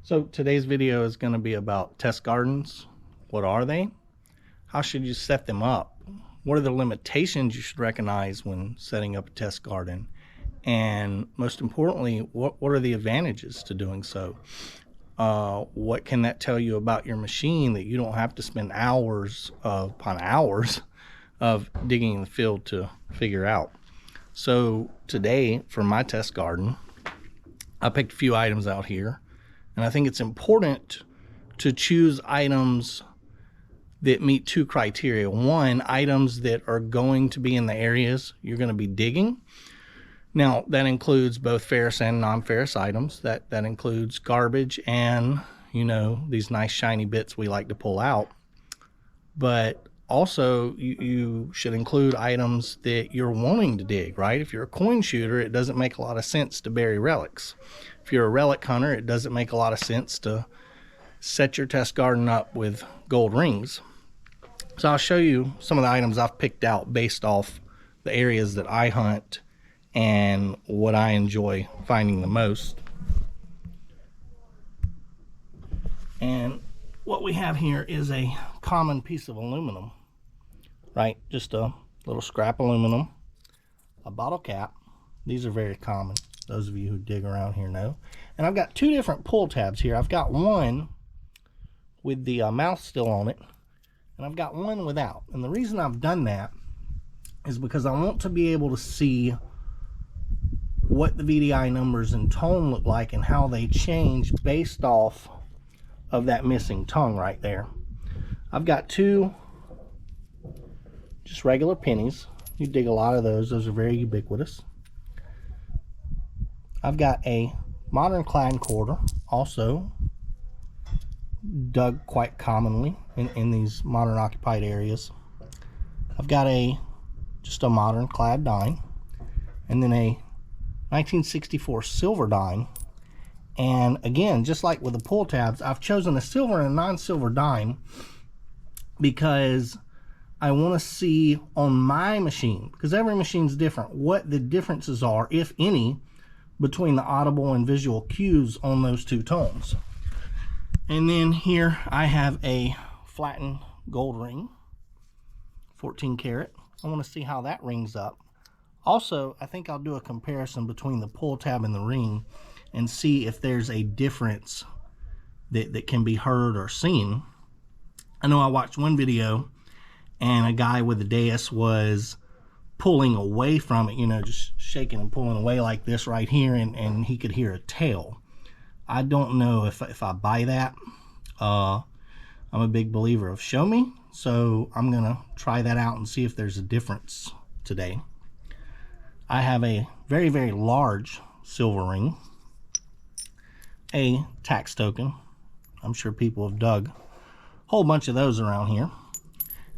So today's video is going to be about test gardens. What are they? How should you set them up? What are the limitations you should recognize when setting up a test garden? And most importantly, what are the advantages to doing so? What can that tell you about your machine that you don't have to spend hours upon hours of digging in the field to figure out? So today for my test garden, I picked a few items out here. And I think it's important to choose items that meet two criteria. One, items that are going to be in the areas you're going to be digging. Now, that includes both ferrous and non-ferrous items. That includes garbage and, these nice shiny bits we like to pull out. But also, you should include items that you're wanting to dig, right? If you're a coin shooter, it doesn't make a lot of sense to bury relics. If you're a relic hunter, it doesn't make a lot of sense to set your test garden up with gold rings. So I'll show you some of the items I've picked out based off the areas that I hunt and what I enjoy finding the most. And what we have here is a common piece of aluminum, right? Just a little scrap aluminum, a bottle cap. These are very common. Those of you who dig around here know. And I've got two different pull tabs here. I've got one with the mouth still on it, and I've got one without. And the reason I've done that is because I want to be able to see what the VDI numbers and tone look like and how they change based off of that missing tongue right there. I've got two just regular pennies. You dig a lot of those. Those are very ubiquitous. I've got a modern clad quarter, also dug quite commonly in these modern occupied areas. I've got just a modern clad dime, and then a 1964 silver dime. And again, just like with the pull tabs, I've chosen a silver and a non-silver dime because I want to see on my machine, because every machine's different, what the differences are, if any, between the audible and visual cues on those two tones. And then here I have a flattened gold ring, 14 karat. I want to see how that rings up. Also, I think I'll do a comparison between the pull tab and the ring and see if there's a difference that can be heard or seen. I know I watched one video and a guy with a deus was pulling away from it, just shaking and pulling away like this right here, and he could hear a tail. I don't know if I buy that. I'm a big believer of show me, so I'm gonna try that out and see if there's a difference today. I have a very, very large silver ring, a tax token. I'm sure people have dug a whole bunch of those around here.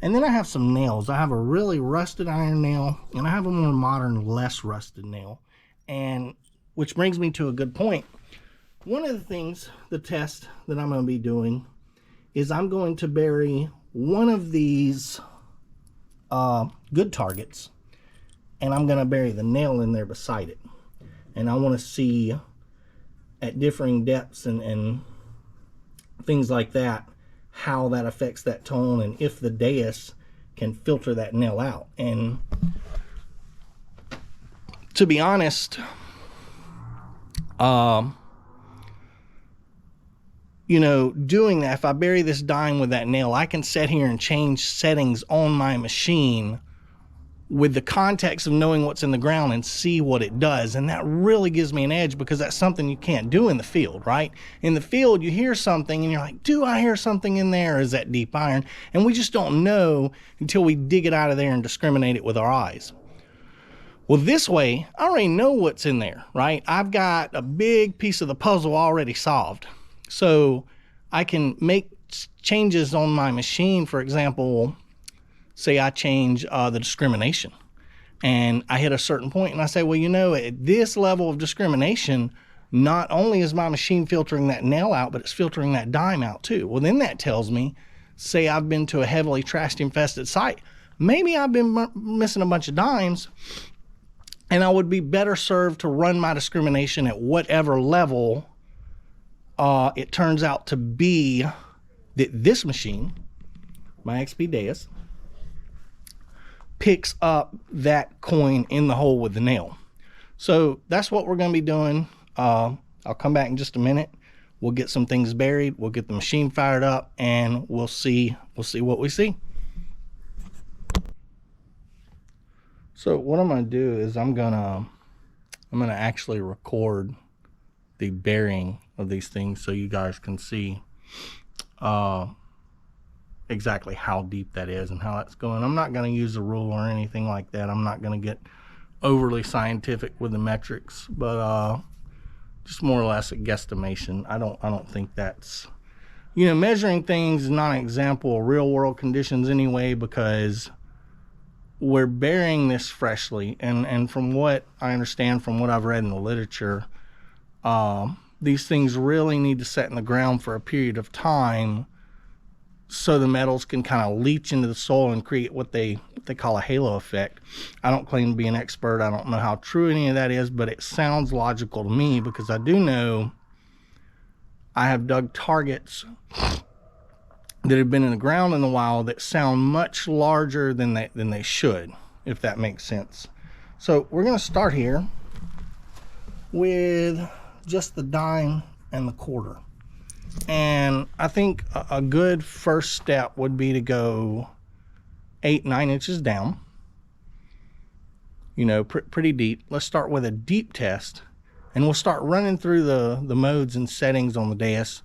And then I have some nails. I have a really rusted iron nail, and I have a more modern, less rusted nail. And which brings me to a good point. One of the things, the test that I'm going to be doing, is I'm going to bury one of these good targets, and I'm going to bury the nail in there beside it. And I want to see at differing depths and things like that, how that affects that tone, and if the deus can filter that nail out. And to be honest, doing that, if I bury this dime with that nail, I can sit here and change settings on my machine with the context of knowing what's in the ground and see what it does. And that really gives me an edge, because that's something you can't do in the field, right? In the field, you hear something and you're like, do I hear something in there? Or is that deep iron? And we just don't know until we dig it out of there and discriminate it with our eyes. Well, this way, I already know what's in there, right? I've got a big piece of the puzzle already solved. So I can make changes on my machine. For example, say I change the discrimination, and I hit a certain point and I say, well, at this level of discrimination, not only is my machine filtering that nail out, but it's filtering that dime out too. Well, then that tells me, say I've been to a heavily trash infested site, maybe I've been missing a bunch of dimes, and I would be better served to run my discrimination at whatever level it turns out to be that this machine, my XP Deus, picks up that coin in the hole with the nail. So that's what we're going to be doing. I'll come back in just a minute. We'll get some things buried. We'll get the machine fired up, and we'll see what we see. So what I'm going to do is I'm going to actually record the burying of these things so you guys can see exactly how deep that is and how that's going. I'm not going to use a rule or anything like that. I'm not going to get overly scientific with the metrics, but just more or less a guesstimation. I don't think that's, measuring things is not an example of real world conditions anyway, because we're burying this freshly, and from what I understand, from what I've read in the literature, these things really need to set in the ground for a period of time so the metals can kind of leach into the soil and create what they call a halo effect. I don't claim to be an expert. I don't know how true any of that is, but it sounds logical to me, because I do know I have dug targets that have been in the ground in a while that sound much larger than they should, if that makes sense. So we're going to start here with just the dime and the quarter. And I think a good first step would be to go 8-9 inches down, pretty deep. Let's start with a deep test, and we'll start running through the modes and settings on the Deus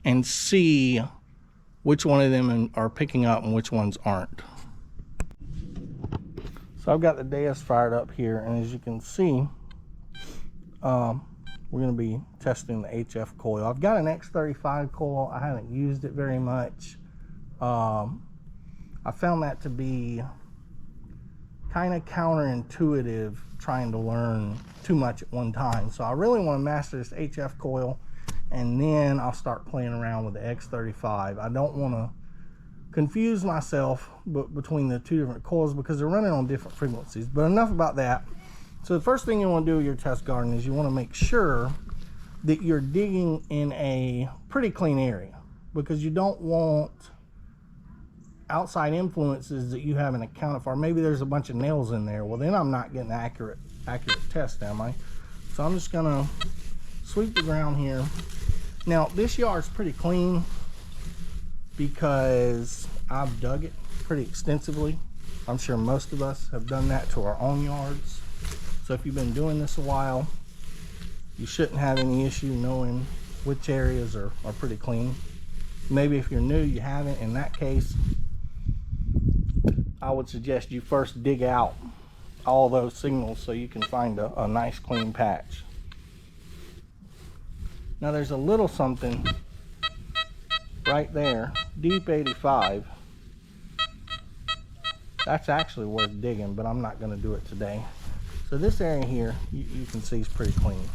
and see which one of them are picking up and which ones aren't. So I've got the Deus fired up here, and as you can see, we're going to be testing the HF coil. I've got an X35 coil. I haven't used it very much. I found that to be kind of counterintuitive, trying to learn too much at one time. So I really want to master this HF coil, and then I'll start playing around with the X35. I don't want to confuse myself between the two different coils, because they're running on different frequencies. But enough about that. So the first thing you want to do with your test garden is you want to make sure that you're digging in a pretty clean area, because you don't want outside influences that you haven't accounted for. Maybe there's a bunch of nails in there. Well, then I'm not getting an accurate test, am I? So I'm just gonna sweep the ground here. Now this yard's pretty clean because I've dug it pretty extensively. I'm sure most of us have done that to our own yards. So if you've been doing this a while, you shouldn't have any issue knowing which areas are pretty clean. Maybe if you're new, you haven't. In that case, I would suggest you first dig out all those signals so you can find a nice clean patch. Now there's a little something right there, deep 85. That's actually worth digging, but I'm not going to do it today. So this area here, you can see is pretty clean.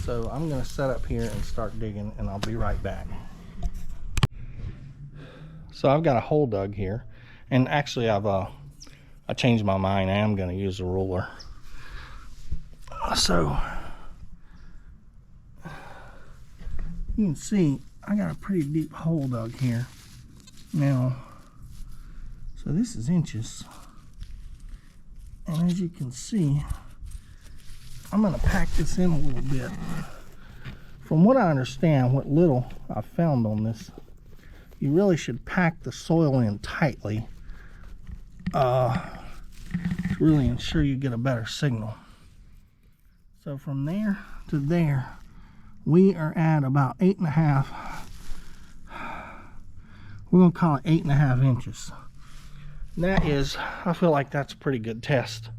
So I'm going to set up here and start digging, and I'll be right back. So I've got a hole dug here, and actually I changed my mind. I am going to use a ruler. So you can see I got a pretty deep hole dug here. Now, so this is inches, and as you can see, I'm going to pack this in a little bit. From what I understand, what little I found on this, you really should pack the soil in tightly to really ensure you get a better signal. So from there to there, we are at about 8.5. We're going to call it 8.5 inches. And that is, I feel like that's a pretty good test.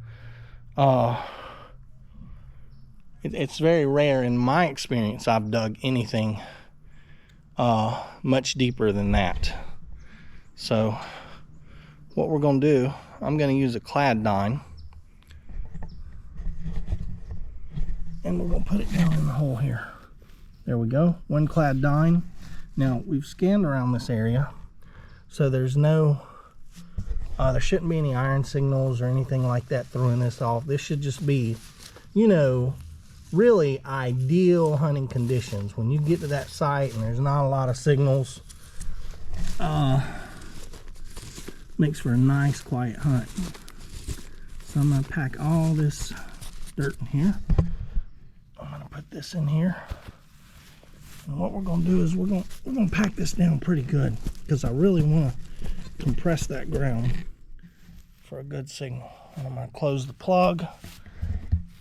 It's very rare in my experience I've dug anything much deeper than that. So what we're going to do, I'm going to use a clad dine, and we're going to put it down in the hole here. There we go, one clad dine. Now we've scanned around this area, so there's no there shouldn't be any iron signals or anything like that throwing this off. This should just be, you know, really ideal hunting conditions. When you get to that site and there's not a lot of signals, makes for a nice quiet hunt. So I'm gonna pack all this dirt in here. I'm gonna put this in here. And what we're gonna do is we're gonna pack this down pretty good, because I really wanna compress that ground for a good signal. And I'm gonna close the plug,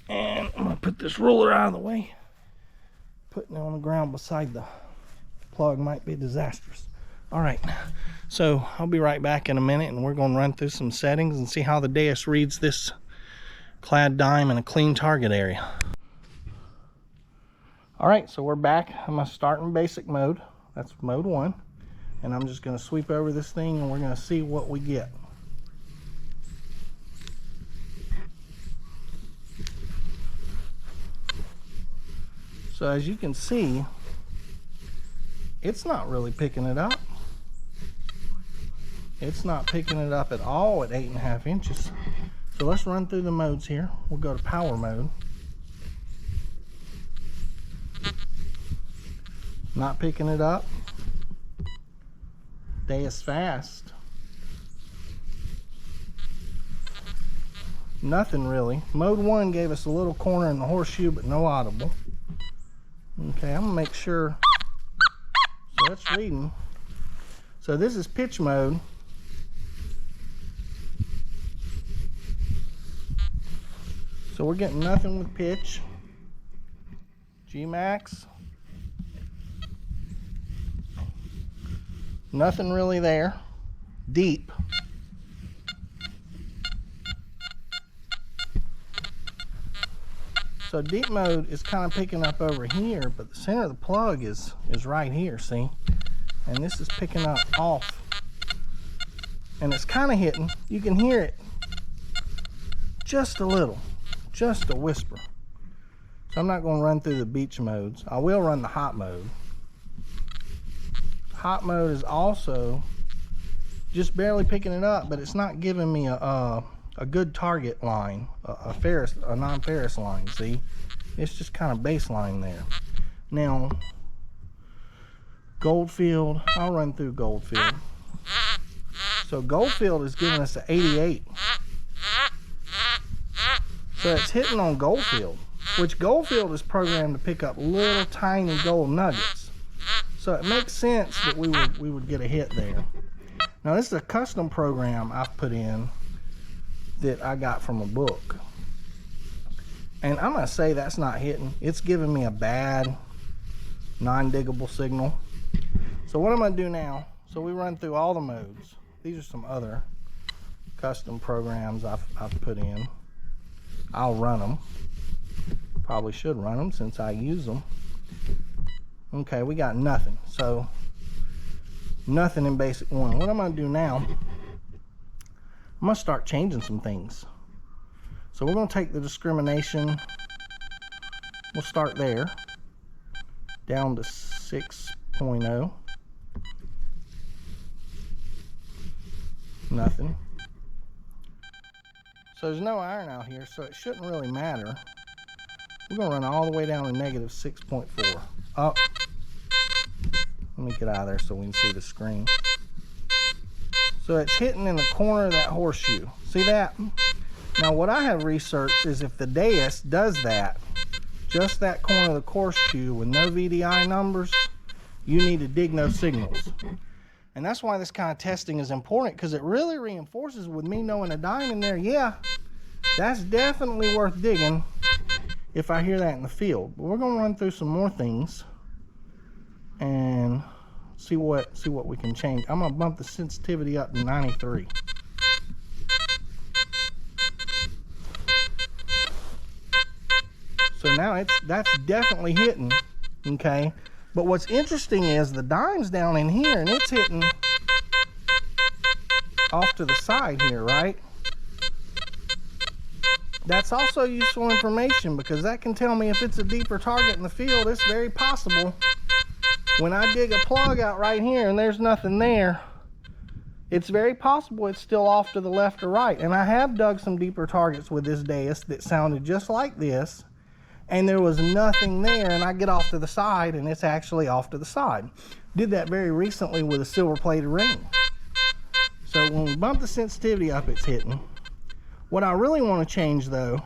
and I'm gonna put this ruler out of the way. Putting it on the ground beside the plug might be disastrous. All right, so I'll be right back in a minute, and we're gonna run through some settings and see how the deus reads this clad dime in a clean target area. All right, so we're back. I'm gonna start in basic mode. That's mode 1. And I'm just gonna sweep over this thing, and we're gonna see what we get. So as you can see, it's not really picking it up. It's not picking it up at all at 8.5 inches. So let's run through the modes here. We'll go to power mode. Not picking it up. Deus fast. Nothing really. Mode 1 gave us a little corner in the horseshoe, but no audible. Okay, I'm gonna make sure. So it's reading. So this is pitch mode. So we're getting nothing with pitch. G max. Nothing really there. Deep. So deep mode is kind of picking up over here, but the center of the plug is right here, see? And this is picking up off. And it's kind of hitting. You can hear it just a little, just a whisper. So I'm not going to run through the beach modes. I will run the hot mode. Hot mode is also just barely picking it up, but it's not giving me a good target line, a non-ferrous line, see? It's just kind of baseline there. Now, Goldfield, I'll run through Goldfield. So Goldfield is giving us an 88. So it's hitting on Goldfield, which Goldfield is programmed to pick up little tiny gold nuggets. So it makes sense that we would get a hit there. Now this is a custom program I've put in that I got from a book. And I'm gonna say that's not hitting. It's giving me a bad non-diggable signal. So what I'm gonna do now, so we run through all the modes. These are some other custom programs I've put in. I'll run them. Probably should run them since I use them. Okay, we got nothing. So nothing in basic 1. What I'm gonna do now, I'm gonna start changing some things. So we're gonna take the discrimination, we'll start there, down to 6.0. Nothing. So there's no iron out here, so it shouldn't really matter. We're gonna run all the way down to negative 6.4. Up. Let me get out of there so we can see the screen. So it's hitting in the corner of that horseshoe. See that? Now what I have researched is if the deus does that, just that corner of the horseshoe with no VDI numbers, you need to dig no signals. And that's why this kind of testing is important, because it really reinforces with me knowing a dime in there, yeah, that's definitely worth digging if I hear that in the field. But we're gonna run through some more things and see what we can change. I'm gonna bump the sensitivity up to 93. So now that's definitely hitting, okay? But what's interesting is the dime's down in here and it's hitting off to the side here, right? That's also useful information, because that can tell me if it's a deeper target in the field. It's very possible when I dig a plug out right here and there's nothing there, it's very possible it's still off to the left or right. And I have dug some deeper targets with this deus that sounded just like this, and there was nothing there, and I get off to the side and it's actually off to the side. Did that very recently with a silver plated ring. So when we bump the sensitivity up, it's hitting. What I really want to change though,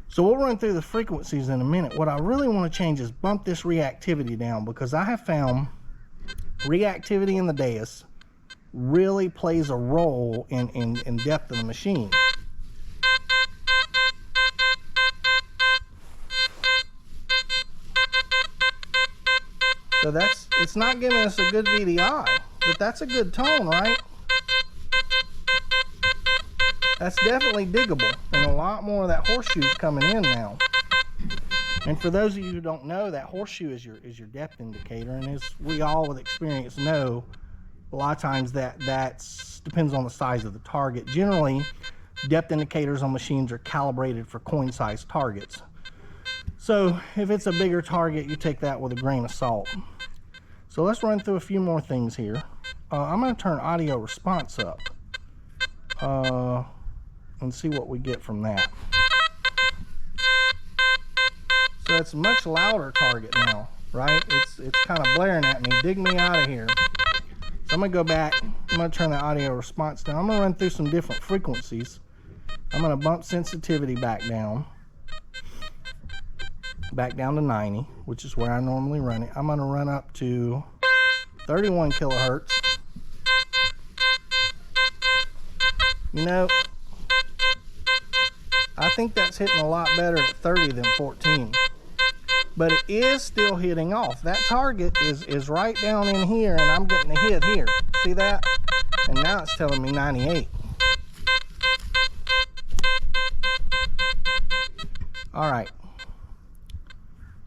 so we'll run through the frequencies in a minute. What I really want to change is bump this reactivity down, because I have found reactivity in the deus really plays a role in depth of the machine. So it's not giving us a good VDI, but that's a good tone, right? That's definitely diggable, and a lot more of that horseshoe is coming in now. And for those of you who don't know, that horseshoe is your depth indicator, and as we all with experience know, a lot of times that depends on the size of the target. Generally, depth indicators on machines are calibrated for coin-sized targets. So if it's a bigger target, you take that with a grain of salt. So let's run through a few more things here. I'm going to turn audio response up and see what we get from that. So it's a much louder target now, right? It's kind of blaring at me. Dig me out of here. So I'm going to go back. I'm going to turn the audio response down. I'm going to run through some different frequencies. I'm going to bump sensitivity back down to 90, which is where I normally run it. I'm going to run up to 31 kilohertz. You know, I think that's hitting a lot better at 30 than 14. But it is still hitting off. That target is right down in here, and I'm getting a hit here. See that? And now it's telling me 98. All right.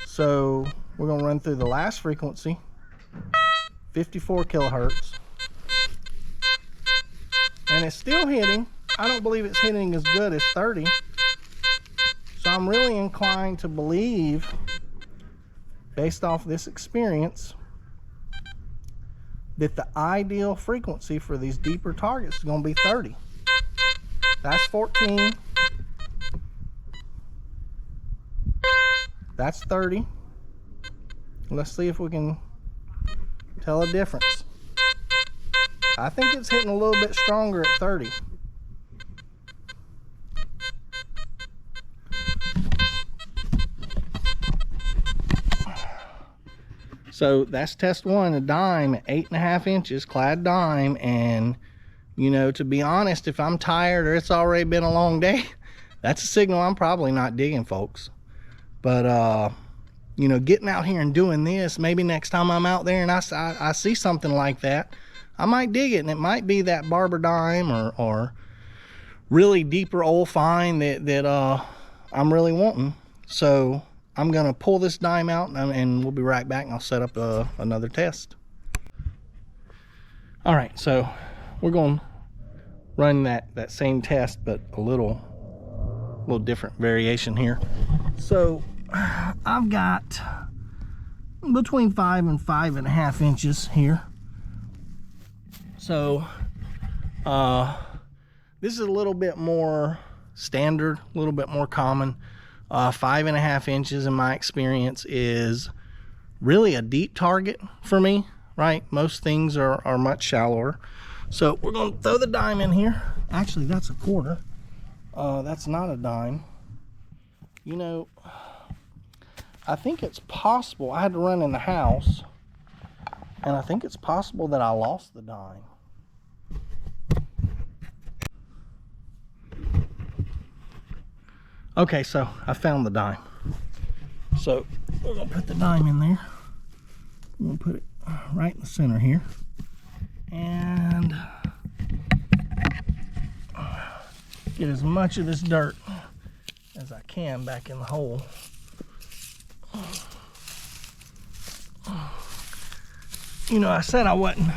So we're going to run through the last frequency, 54 kilohertz. And it's still hitting. I don't believe it's hitting as good as 30. So I'm really inclined to believe, based off this experience, that the ideal frequency for these deeper targets is going to be 30. That's 14. That's 30. Let's see if we can tell a difference. I think it's hitting a little bit stronger at 30. So that's test one, a dime at 8.5 inches, clad dime. And you know, to be honest, if I'm tired or it's already been a long day, that's a signal I'm probably not digging, folks. But you know, getting out here and doing this, maybe next time I'm out there and I see something like that, I might dig it, and it might be that barber dime or really deeper old fine that I'm really wanting. So I'm gonna pull this dime out and we'll be right back, and I'll set up another test. All right, so we're gonna run that same test, but a little different variation here. So I've got between 5 and 5.5 inches here. So this is a little bit more standard, a little bit more common. 5.5 inches in my experience is really a deep target for me, right? Most things are much shallower. So we're going to throw the dime in here. Actually, that's a quarter. That's not a dime. You know, I think it's possible. I had to run in the house, and I think it's possible that I lost the dime. Okay, so I found the dime. So we're gonna put the dime in there. We're gonna put it right in the center here, and get as much of this dirt as I can back in the hole. You know, I said I wasn't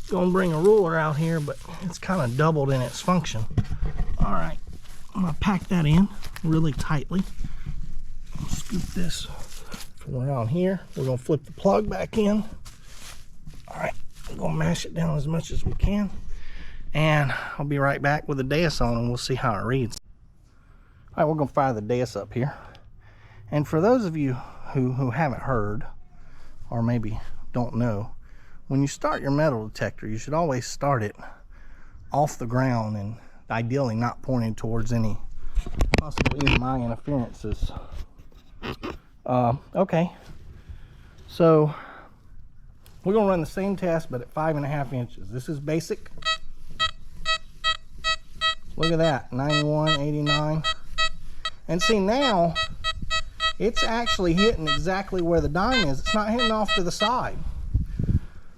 gonna bring a ruler out here, but it's kind of doubled in its function. All right, I'm gonna pack that in really tightly. Scoop this from around here. We're gonna flip the plug back in. All right, we're gonna mash it down as much as we can, and I'll be right back with the deus on, and we'll see how it reads. All right, we're gonna fire the deus up here. And for those of you who haven't heard, or maybe don't know, when you start your metal detector, you should always start it off the ground and ideally not pointing towards any possible EMI interferences. Okay, so we're gonna run the same test but at 5.5 inches. This is basic. Look at that, 91, 89. And see, now it's actually hitting exactly where the dime is. It's not hitting off to the side.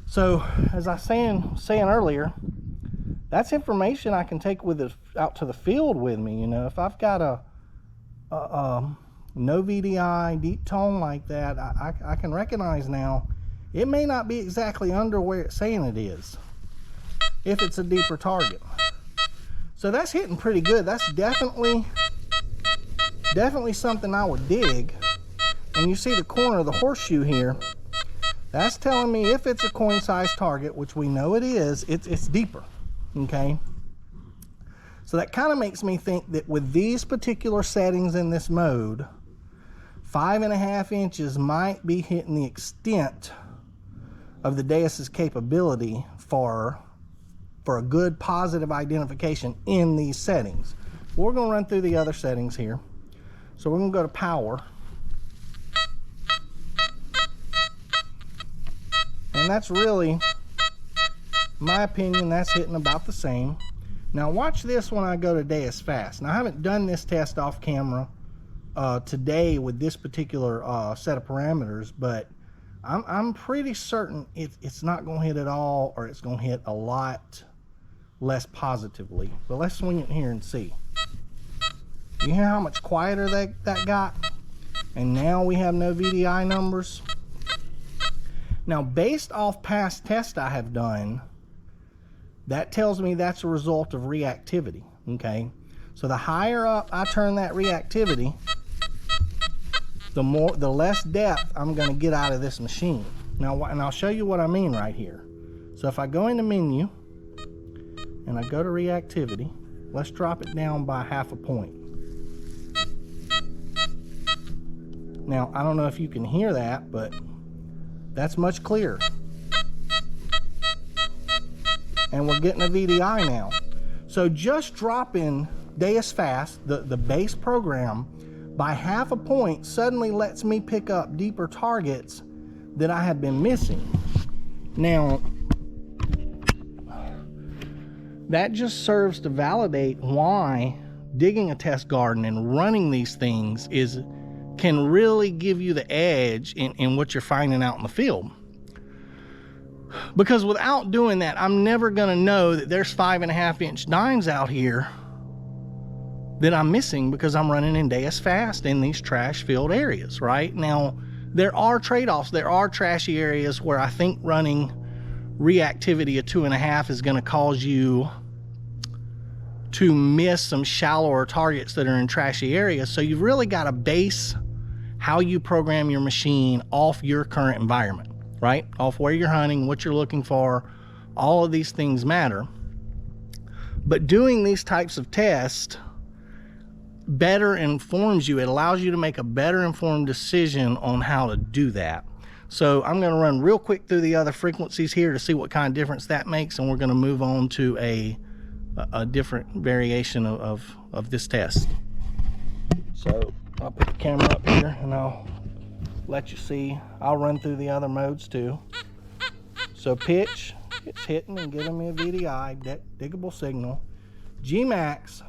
So as I was saying earlier, that's information I can take with it out to the field with me. You know, if I've got a no VDI deep tone like that, I can recognize now it may not be exactly under where it's saying it is if it's a deeper target. So that's hitting pretty good. That's definitely something I would dig. And you see the corner of the horseshoe here, that's telling me if it's a coin size target, which we know it is, it's deeper. Okay, so that kind of makes me think that with these particular settings in this mode, 5.5 inches might be hitting the extent of the deus's capability for a good positive identification in these settings. We're going to run through the other settings here. So we're going to go to power, and that's really, my opinion, that's hitting about the same. Now watch this when I go to deus fast. Now I haven't done this test off camera today with this particular set of parameters, but I'm pretty certain it's not going to hit at all, or it's going to hit a lot less positively. But let's swing it here and see. You hear how much quieter that got? And now we have no VDI numbers. Now, based off past tests I have done, that tells me that's a result of reactivity, okay? So the higher up I turn that reactivity, the less depth I'm gonna get out of this machine. Now, and I'll show you what I mean right here. So if I go into menu, and I go to reactivity, let's drop it down by 0.5 point. Now, I don't know if you can hear that, but that's much clearer. And we're getting a VDI now. So just dropping deus fast, the base program, by 0.5 point suddenly lets me pick up deeper targets that I have been missing. Now, that just serves to validate why digging a test garden and running these things can really give you the edge in what you're finding out in the field. Because without doing that, I'm never going to know that there's 5.5 inch dimes out here that I'm missing because I'm running in deus fast in these trash filled areas, right? Now, there are trade-offs. There are trashy areas where I think running reactivity of 2.5 is going to cause you to miss some shallower targets that are in trashy areas. So you've really got to base how you program your machine off your current environment, right? Off where you're hunting, what you're looking for. All of these things matter. But doing these types of tests better informs you. It allows you to make a better informed decision on how to do that. So I'm going to run real quick through the other frequencies here to see what kind of difference that makes, and we're going to move on to a different variation of this test. So I'll put the camera up here and I'll let you see. I'll run through the other modes too. So pitch, it's hitting and giving me a VDI, diggable signal. G-Max,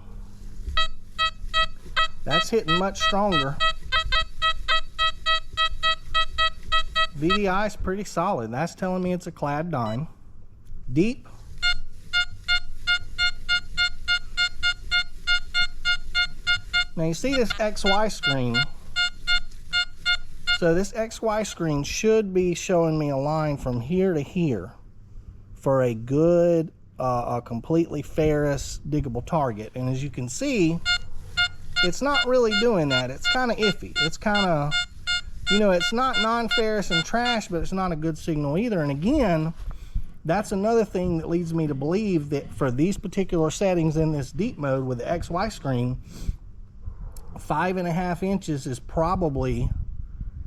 that's hitting much stronger. VDI is pretty solid. That's telling me it's a clad dime. Deep. Now you see this XY screen. So this XY screen should be showing me a line from here to here for a good, a completely ferrous diggable target. And as you can see, it's not really doing that. It's kind of iffy. It's kind of, you know, it's not non-ferrous and trash, but it's not a good signal either. And again, that's another thing that leads me to believe that for these particular settings in this deep mode with the XY screen, 5.5 inches is probably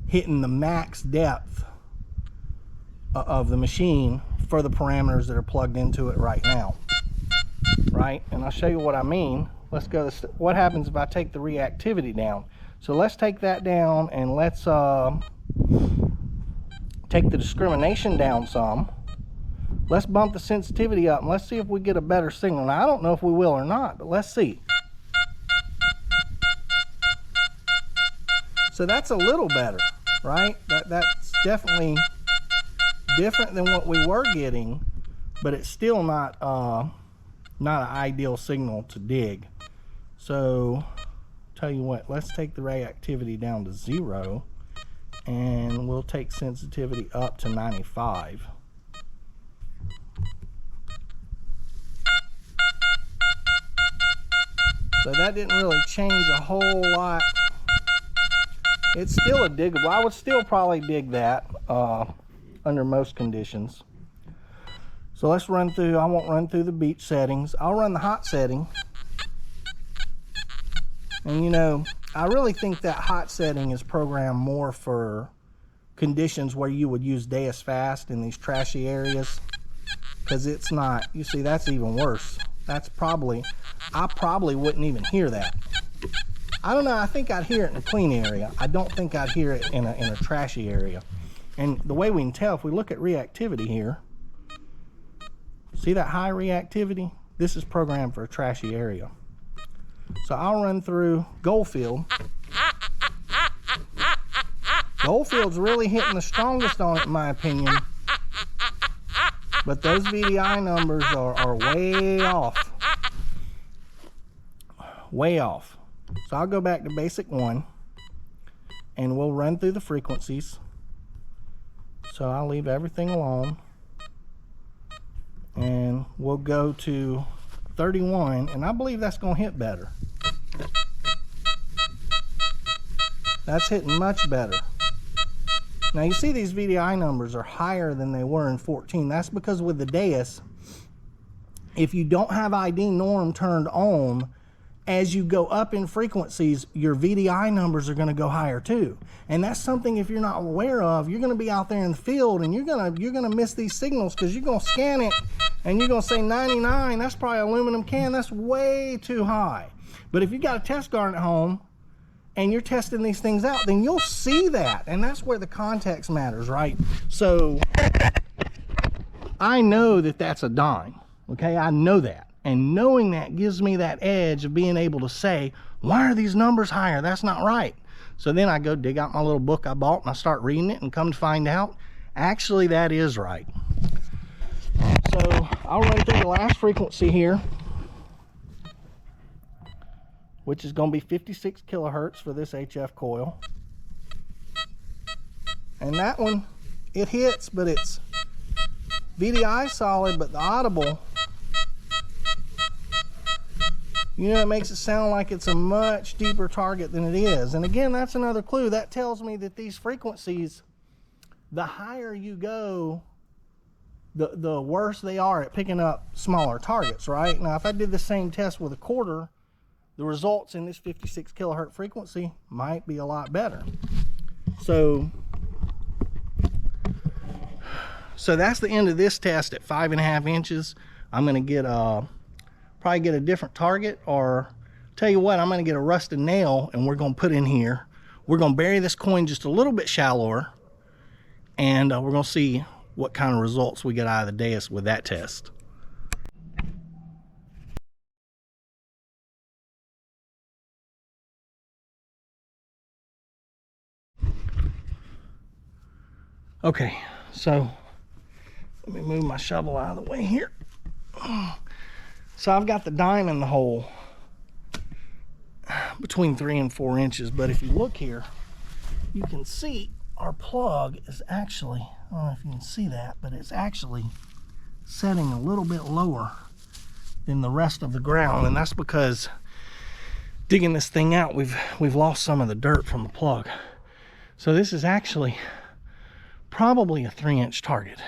hitting the max depth of the machine for the parameters that are plugged into it right now, right? And I'll show you what I mean. Let's go to what happens if I take the reactivity down. So let's take that down, and let's take the discrimination down some. Let's bump the sensitivity up, and let's see if we get a better signal. Now, I don't know if we will or not, but let's see. So that's a little better, right? That's definitely different than what we were getting, but it's still not an ideal signal to dig. So tell you what, let's take the reactivity down to 0, and we'll take sensitivity up to 95. So that didn't really change a whole lot. It's still a diggable. I would still probably dig that under most conditions. So let's run through. I won't run through the beach settings. I'll run the hot setting. And you know, I really think that hot setting is programmed more for conditions where you would use deus fast in these trashy areas, because it's not, you see, that's even worse. That's probably, I probably wouldn't even hear that. I don't know, I think I'd hear it in a clean area. I don't think I'd hear it in a trashy area. And the way we can tell, if we look at reactivity here, see that high reactivity? This is programmed for a trashy area. So I'll run through Goldfield. Goldfield's really hitting the strongest on it, in my opinion. But those VDI numbers are way off. Way off. So I'll go back to basic 1, and we'll run through the frequencies. So I'll leave everything alone, and we'll go to 31, and I believe that's going to hit better. That's hitting much better. Now you see these VDI numbers are higher than they were in 14. That's because with the deus, if you don't have ID norm turned on, as you go up in frequencies, your VDI numbers are going to go higher too. And that's something, if you're not aware of, you're going to be out there in the field and you're going to miss these signals, because you're going to scan it and you're going to say 99, that's probably aluminum can, that's way too high. But if you got a test garden at home and you're testing these things out, then you'll see that, and that's where the context matters, right? So I know that that's a dime, okay? I know that, and knowing that gives me that edge of being able to say, why are these numbers higher? That's not right. So then I go dig out my little book I bought and I start reading it, and come to find out, actually that is right. So I'll run through the last frequency here, which is going to be 56 kilohertz for this HF coil. And that one, it hits, but it's VDI solid, but the audible, you know, it makes it sound like it's a much deeper target than it is. And again, that's another clue. That tells me that these frequencies, the higher you go, the worse they are at picking up smaller targets, right? Now, if I did the same test with a quarter, the results in this 56 kilohertz frequency might be a lot better. So that's the end of this test at 5.5 inches. I'm going to get probably get a different target, or tell you what, I'm going to get a rusted nail, and we're going to put in here. We're going to bury this coin just a little bit shallower, and we're going to see what kind of results we get out of the deus with that test. Okay, so let me move my shovel out of the way here. So I've got the dime in the hole between 3 and 4 inches, but if you look here, you can see our plug is actually, I don't know if you can see that, but it's actually setting a little bit lower than the rest of the ground, and that's because digging this thing out, we've lost some of the dirt from the plug. So this is actually probably a 3-inch target,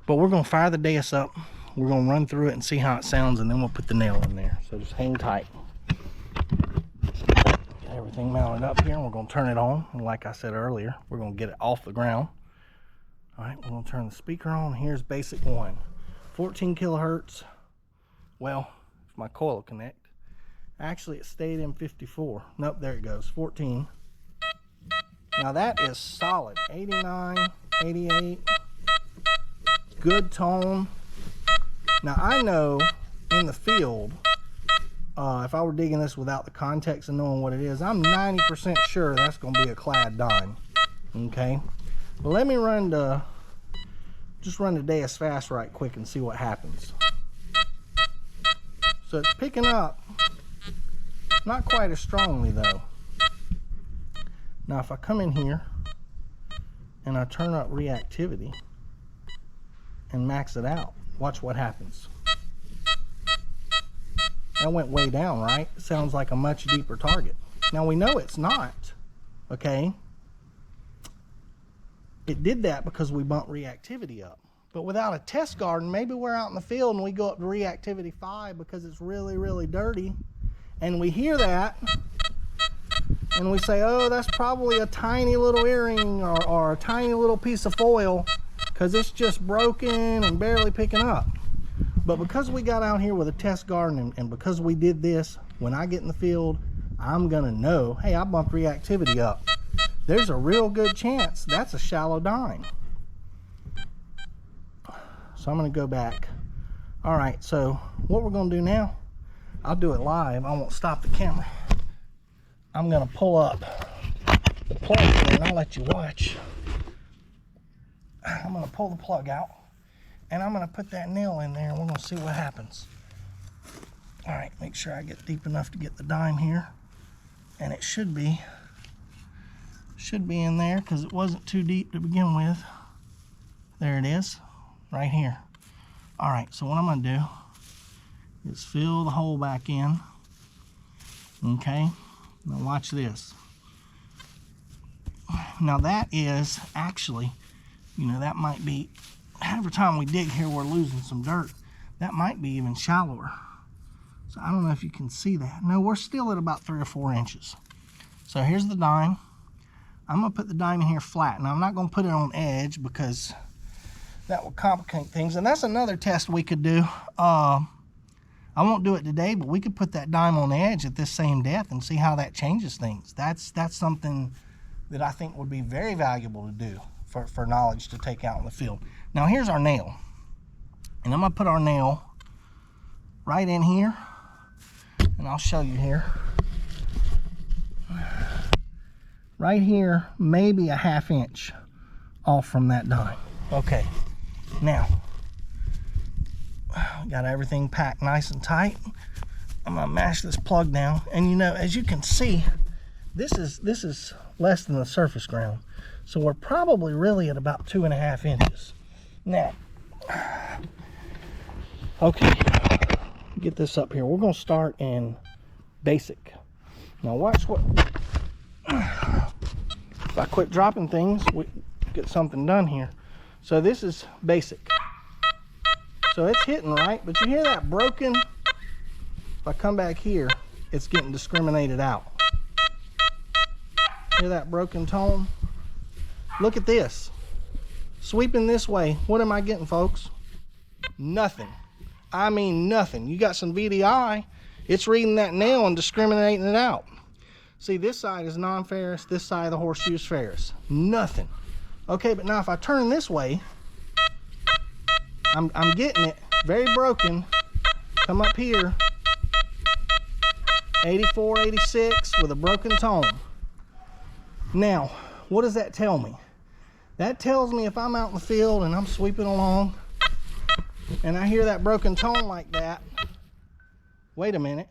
but we're going to fire the deus up, we're going to run through it and see how it sounds, and then we'll put the nail in there. So just hang tight. everything mounted up here, and we're going to turn it on. And like I said earlier, we're going to get it off the ground. All right, we're going to turn the speaker on. Here's basic one. 14 kilohertz. Well, if my coil will connect. Actually, it stayed in 54. Nope, there it goes, 14. Now that is solid. 89, 88. Good tone. Now I know in the field, if I were digging this without the context and knowing what it is, I'm 90% sure that's going to be a clad dime. Okay, but let me just run the deus fast right quick and see what happens. So it's picking up, not quite as strongly though. Now if I come in here and I turn up reactivity and max it out, watch what happens. That went way down, right? It sounds like a much deeper target. Now we know it's not, okay? It did that because we bumped reactivity up. But without a test garden, maybe we're out in the field and we go up to reactivity 5 because it's really, really dirty. And we hear that and we say, oh, that's probably a tiny little earring or a tiny little piece of foil because it's just broken and barely picking up. But because we got out here with a test garden and because we did this, when I get in the field, I'm gonna know, hey, I bumped reactivity up. There's a real good chance that's a shallow dime. So I'm gonna go back. All right, so what we're gonna do now, I'll do it live. I won't stop the camera. I'm gonna pull up the plug here and I'll let you watch. I'm gonna pull the plug out and I'm gonna put that nail in there and we're gonna see what happens. All right, make sure I get deep enough to get the dime here. And it should be in there because it wasn't too deep to begin with. There it is, right here. All right, so what I'm gonna do is fill the hole back in. Okay, now watch this. Now that is actually, you know, that might be, every time we dig here we're losing some dirt. That might be even shallower. So I don't know if you can see that. No, we're still at about 3 or 4 inches. So here's the dime. I'm gonna put the dime in here flat. Now I'm not gonna put it on edge because that would complicate things. And that's another test we could do. I won't do it today, but we could put that dime on edge at this same depth and see how that changes things. That's something that I think would be very valuable to do for knowledge to take out in the field. Now here's our nail. And I'm gonna put our nail right in here. And I'll show you here. Right here, maybe a 1/2 inch off from that dime. Okay, now, got everything packed nice and tight. I'm gonna mash this plug down. And you know, as you can see, this is less than the surface ground. So we're probably really at about 2.5 inches. Now, okay, get this up here. We're gonna start in basic. Now watch what, if I quit dropping things, we get something done here. So this is basic. So it's hitting right, but you hear that broken? If I come back here, it's getting discriminated out. Hear that broken tone? Look at this. Sweeping this way, what am I getting, folks? Nothing. I mean nothing. You got some VDI, it's reading that nail and discriminating it out. See, this side is non-ferrous, this side of the horseshoe is ferrous. Nothing. Okay, but now if I turn this way, I'm getting it very broken. Come up here, 84, 86 with a broken tone. Now, what does that tell me? That tells me if I'm out in the field and I'm sweeping along and I hear that broken tone like that, wait a minute,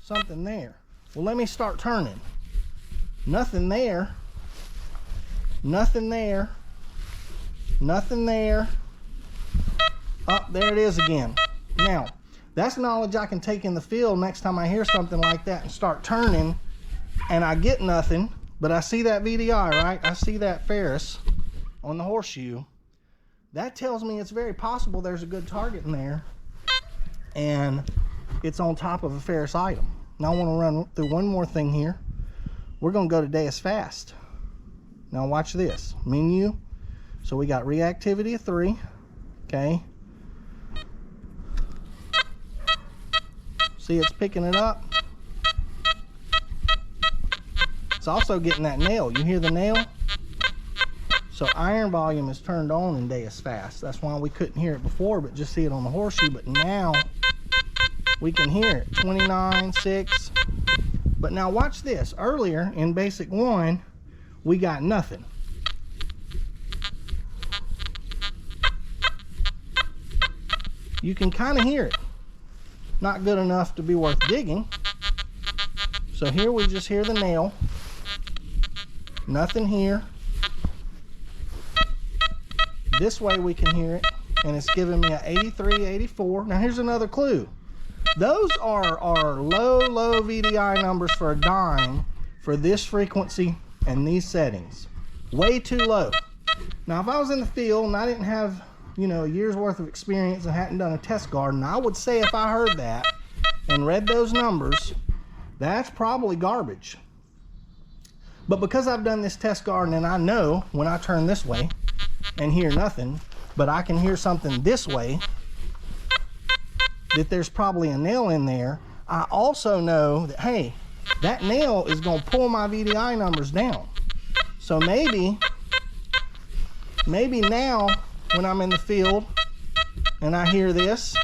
something there. Well, let me start turning. Nothing there, nothing there, nothing there. Up there it is again. Now, that's knowledge I can take in the field next time I hear something like that and start turning and I get nothing, but I see that VDI, right? I see that ferrous on the horseshoe. That tells me it's very possible there's a good target in there and it's on top of a ferrous item. Now I want to run through one more thing here. we're gonna go to deus fast. Now watch this, menu. So we got reactivity of 3, okay. See, it's picking it up. It's also getting that nail. You hear the nail? So iron volume is turned on in deus fast. That's why we couldn't hear it before, but just see it on the horseshoe. But now we can hear it. 29, 6. But now watch this. Earlier in basic 1, we got nothing. You can kind of hear it. Not good enough to be worth digging. So here we just hear the nail. Nothing here. This way we can hear it, and it's giving me a 83, 84. Now here's another clue. Those are low VDI numbers for a dime for this frequency and these settings. Way too low. Now if I was in the field and I didn't have, you know, a year's worth of experience and hadn't done a test garden, I would say if I heard that and read those numbers, that's probably garbage. But because I've done this test garden and I know when I turn this way and hear nothing, but I can hear something this way, that there's probably a nail in there, I also know that, hey, that nail is going to pull my VDI numbers down. So maybe now when I'm in the field and I hear this,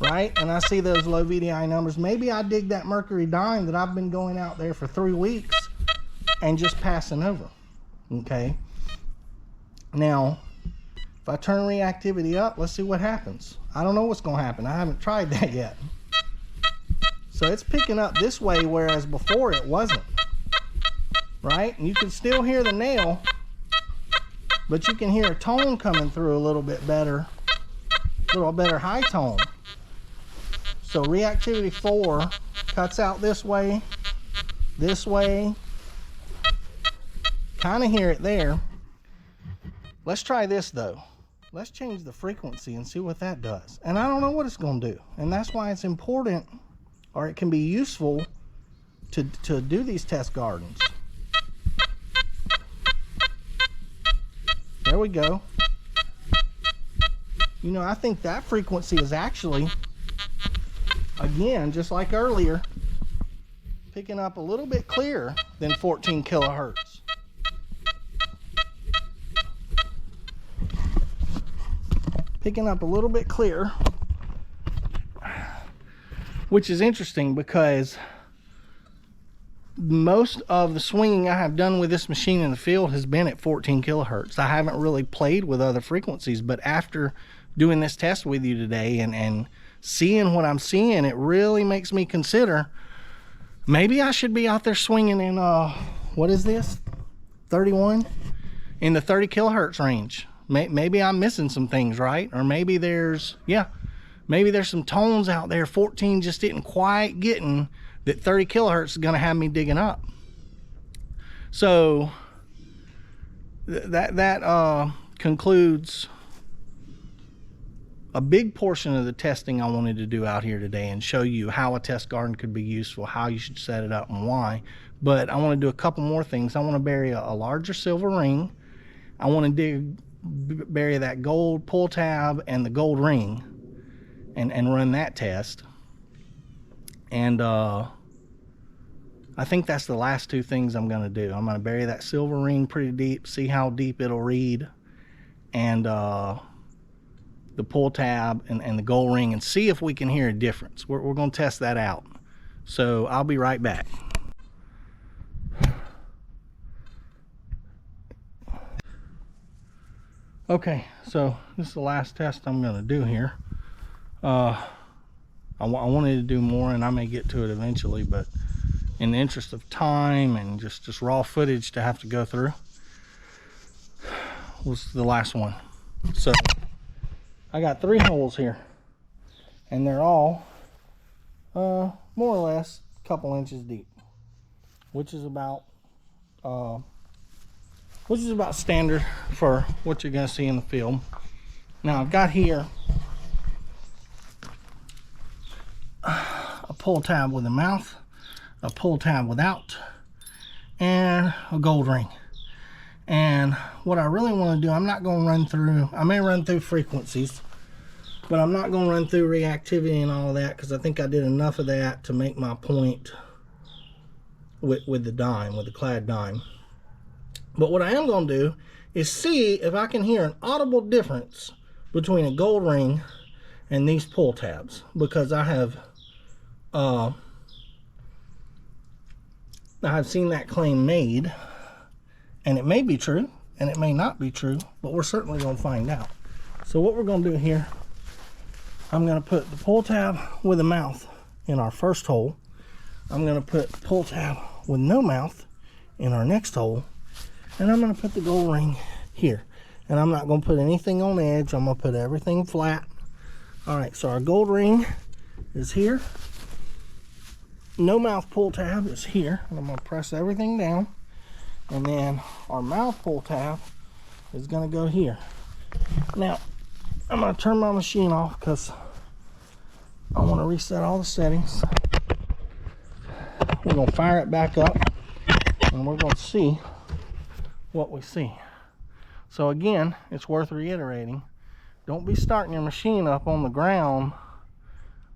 right, and I see those low VDI numbers, maybe I dig that mercury dime that I've been going out there for 3 weeks and just passing over, okay? Now, if I turn reactivity up, let's see what happens. I don't know what's going to happen. I haven't tried that yet. So it's picking up this way, whereas before it wasn't, right? And you can still hear the nail, but you can hear a tone coming through a little bit better, a little better high tone. So reactivity 4 cuts out this way, kind of hear it there. Let's try this though. Let's change the frequency and see what that does. And I don't know what it's going to do. And that's why it's important, or it can be useful to do these test gardens. There we go. You know, I think that frequency is actually, again, just like earlier, picking up a little bit clearer than 14 kilohertz. Picking up a little bit clearer, which is interesting because most of the swinging I have done with this machine in the field has been at 14 kilohertz. I haven't really played with other frequencies, but after doing this test with you today and seeing what I'm seeing, it really makes me consider maybe I should be out there swinging in, what is this? 31? In the 30 kilohertz range. Maybe I'm missing some things, right? Or maybe there's, maybe there's some tones out there 14 just isn't quite getting, that 30 kilohertz is going to have me digging up. So that concludes a big portion of the testing I wanted to do out here today and show you how a test garden could be useful, how you should set it up and why. But I want to do a couple more things. I want to bury a larger silver ring. I want to bury that gold pull tab and the gold ring and run that test. And I think that's the last 2 things I'm going to do. I'm going to bury that silver ring pretty deep, see how deep it'll read, and the pull tab and the gold ring, and see if we can hear a difference. We're going to test that out. So I'll be right back. Okay, so this is the last test I'm going to do here. I wanted to do more, and I may get to it eventually, but in the interest of time and just raw footage to have to go through, was the last one. So I got 3 holes here, and they're all more or less a couple inches deep, which is about standard for what you're going to see in the field. Now I've got here a pull tab with a mouth, a pull tab without, and a gold ring. And what I really want to do, I'm not going to run through, I may run through frequencies, but I'm not going to run through reactivity and all that, because I think I did enough of that to make my point with the dime, with the clad dime. But what I am going to do is see if I can hear an audible difference between a gold ring and these pull tabs, because I have seen that claim made, and it may be true and it may not be true, but we're certainly going to find out. So what we're going to do here, I'm going to put the pull tab with a mouth in our first hole. I'm going to put the pull tab with no mouth in our next hole, and I'm going to put the gold ring here. And I'm not going to put anything on edge. I'm going to put everything flat. All right, so our gold ring is here. No mouth pull tab is here. And I'm going to press everything down. And then our mouth pull tab is going to go here. Now, I'm going to turn my machine off because I want to reset all the settings. We're going to fire it back up, and we're going to see what we see. So again, it's worth reiterating, don't be starting your machine up on the ground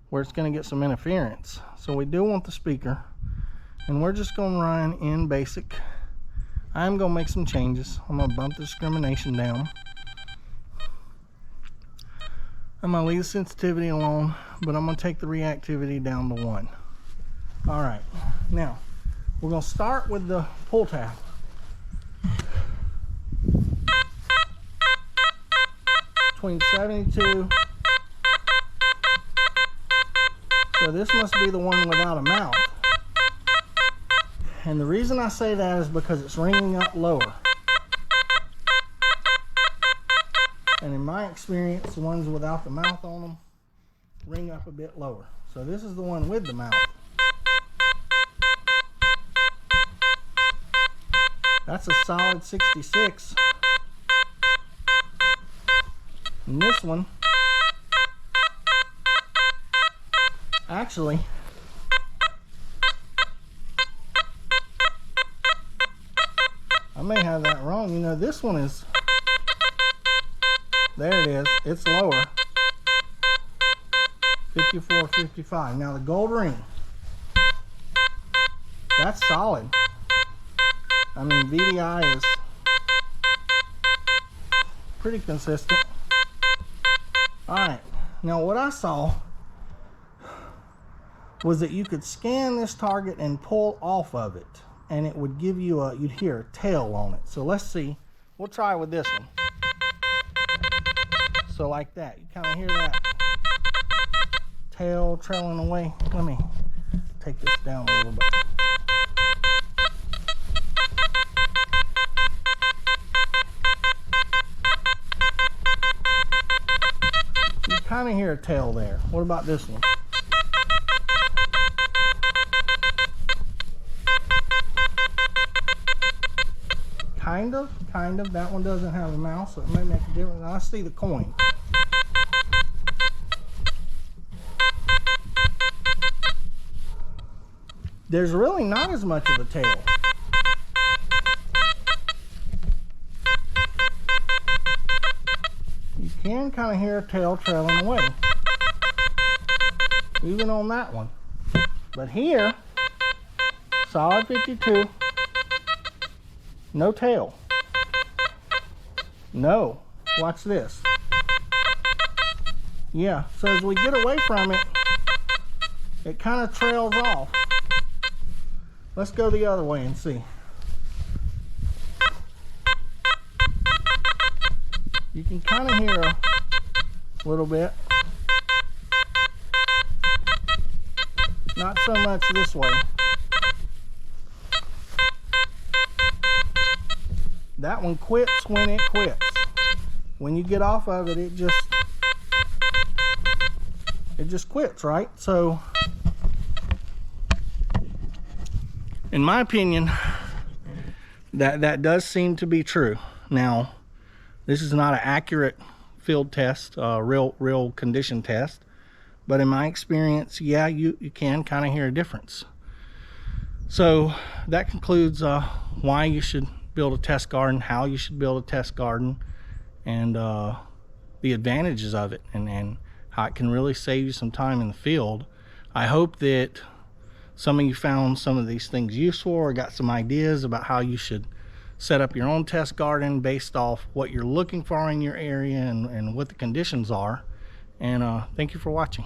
where it's going to get some interference. So we do want the speaker, and we're just going to run in basic. I'm going to make some changes. I'm going to bump the discrimination down. I'm going to leave the sensitivity alone, but I'm going to take the reactivity down to 1. All right, now we're going to start with the pull tab. Between 72. So this must be the one without a mouth. And the reason I say that is because it's ringing up lower. And in my experience, the ones without the mouth on them ring up a bit lower. So this is the one with the mouth. That's a solid 66. And this one, actually, I may have that wrong. You know, this one is, there it is, it's lower. 54, 55. Now the gold ring, that's solid. I mean, VDI is pretty consistent. Alright, now what I saw was that you could scan this target and pull off of it, and it would give you a, you'd hear a tail on it. So let's see, we'll try with this one. So like that, you kind of hear that tail trailing away. Let me take this down a little bit. Kind of hear a tail there. What about this one? Kind of. That one doesn't have a mouth, so it may make a difference. I see the coin. There's really not as much of a tail. You can kind of hear a tail trailing away, even on that one. But here, solid 52, no tail. No. Watch this. Yeah, so as we get away from it, it kind of trails off. Let's go the other way and see. You can kind of hear a little bit. Not so much this way. That one quits when it quits. When you get off of it, it just quits, right? So, in my opinion, that does seem to be true. Now, this is not an accurate field test, real condition test, but in my experience, yeah, you can kind of hear a difference. So that concludes why you should build a test garden, how you should build a test garden, and the advantages of it, and how it can really save you some time in the field. I hope that some of you found some of these things useful or got some ideas about how you should set up your own test garden based off what you're looking for in your area and what the conditions are. And thank you for watching.